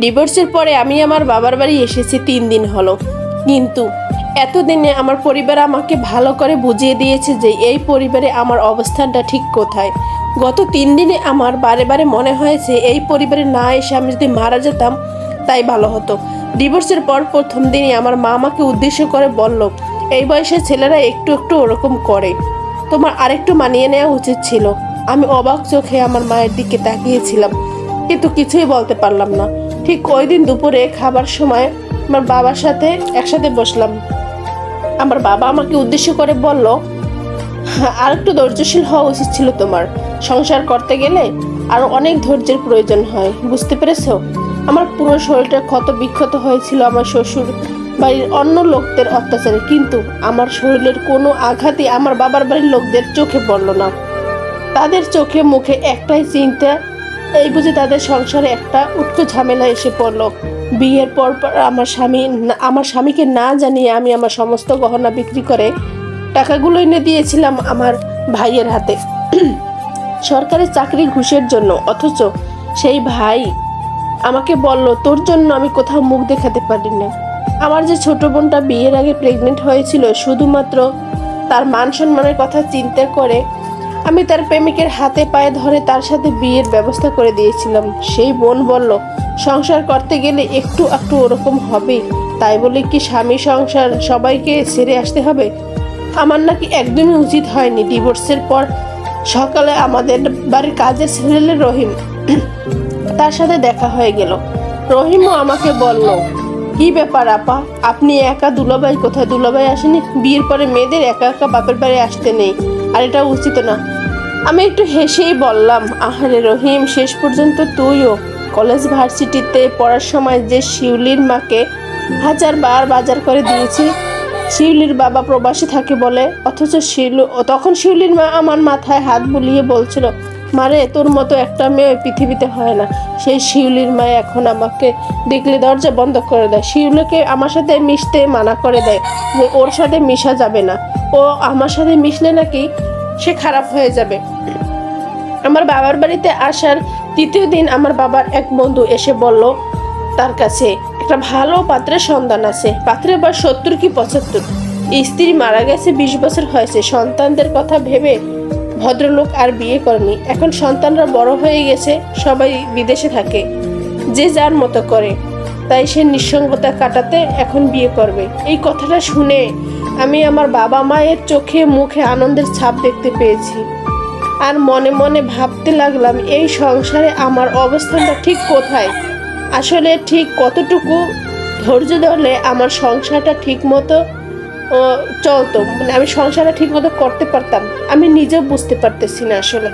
ডিভোর্সের পরে আমি আমার বাবার বাড়ি এসেছি 3 দিন হলো, কিন্তু এতদিনে আমার পরিবার আমাকে ভালো করে বুঝিয়ে দিয়েছে যে এই পরিবারে আমার অবস্থানটা ঠিক কোথায়। গত 3 দিনে আমার বারে বারে মনে হয়েছে এই পরিবারে না এসে আমি যদি মারা যেতাম তাই ভালো হতো। ডিভোর্সের পর প্রথম দিনই আমার মা আমাকে উদ্দেশ্য করে বলল, এই বয়সের ছেলেরা একটু একটু ওরকম করে, তোমার আরেকটু মানিয়ে নেওয়া উচিত ছিল। আমি অবাক চোখে আমার মায়ের দিকে তাকিয়েছিলাম, কিন্তু কিছুই বলতে পারলাম না। ঠিক ওই দিন দুপুরে খাবার সময় আমার বাবার সাথে একসাথে বসলাম। আমার বাবা আমাকে উদ্দেশ্য করে বলল, আর একটু ধৈর্যশীল হওয়া উচিত ছিল তোমার। সংসার করতে গেলে আরো অনেক ধৈর্যের প্রয়োজন হয়, বুঝতে পেরেছো? আমার পুরো শরীরটা ক্ষত বিক্ষত হয়েছিল আমার শ্বশুর বাড়ির অন্য লোকদের অত্যাচারে, কিন্তু আমার শরীরের কোনো আঘাতই আমার বাবার বাড়ির লোকদের চোখে পড়ল না। তাদের চোখে মুখে একটাই চিন্তা, এই বুঝে তাদের সংসারে একটা উটকো ঝামেলা এসে পড়লো। বিয়ের পর আমার স্বামীকে না জানিয়ে আমি আমার সমস্ত গহনা বিক্রি করে টাকাগুলো এনে দিয়েছিলাম আমার ভাইয়ের হাতে সরকারি চাকরির ঘুষের জন্য। অথচ সেই ভাই আমাকে বলল, তোর জন্য আমি কোথাও মুখ দেখাতে পারি না। আমার যে ছোট বোনটা বিয়ের আগে প্রেগনেন্ট হয়েছিল, শুধুমাত্র তার মান সম্মানের কথা চিন্তা করে আমি তার প্রেমিকের হাতে পায়ে ধরে তার সাথে বিয়ের ব্যবস্থা করে দিয়েছিলাম। সেই বোন বলল, সংসার করতে গেলে একটু একটু ওরকম হবে, তাই বলে কি স্বামী সংসার সবাইকে ছেড়ে আসতে হবে? আমার নাকি একদমই উচিত হয়নি। ডিভোর্সের পর সকালে আমাদের বাড়ির কাজের ছেলে রহিম, তার সাথে দেখা হয়ে গেল। রহিমও আমাকে বলল, কি ব্যাপার আপা, আপনি একা? দুলাভাই কোথায়? দুলাভাই আসেনি? বিয়ের পরে মেয়েদের একা একা বাপের বাড়ি আসতে নেই, আর এটা উচিত না। আমি একটু হেসেই বললাম, আহারে রহিম, শেষ পর্যন্ত তুইও কলেজ ভার্সিটিতে পড়ার সময় যে শিউলির মাকে 1000 বার বাজার করে দিয়েছি। শিউলির বাবা প্রবাসী থাকে বলে, অথচ তখন শিউলির মা আমার মাথায় হাত বুলিয়ে বলছিল, মারে, তোর মতো একটা মেয়ে পৃথিবীতে হয় না। সেই শিউলির মা এখন আমাকে দেখলে দরজা বন্ধ করে দেয়। শিউলিকে আমার সাথে মিশতে মানা করে দেয়, যে ওর সাথে মিশা যাবে না, ও আমার সাথে মিশলে নাকি সে খারাপ হয়ে যাবে। আমার বাবার বাড়িতে আসার 3য় দিন আমার বাবার এক বন্ধু এসে বলল, তার কাছে একটা ভালো পাত্রের সন্ধান আছে। পাত্রের বয়স 70 কি 75, স্ত্রী মারা গেছে, 20 বছর হয়েছে। সন্তানদের কথা ভেবে ভদ্রলোক আর বিয়ে করেনি। এখন সন্তানরা বড় হয়ে গেছে, সবাই বিদেশে থাকে, যে যার মতো করে, তাই সে নিঃসঙ্গতা কাটাতে এখন বিয়ে করবে। এই কথাটা শুনে আমি আমার বাবা মায়ের চোখে মুখে আনন্দের ছাপ দেখতে পেয়েছি, আর মনে মনে ভাবতে লাগলাম, এই সংসারে আমার অবস্থানটা ঠিক কোথায়, আসলে ঠিক কতটুকু ধৈর্য ধরলে আমার সংসারটা ঠিক মতো চলতো, মানে আমি সংসারটা ঠিক মতো করতে পারতাম, আমি নিজেও বুঝতে পারতেছি না আসলে।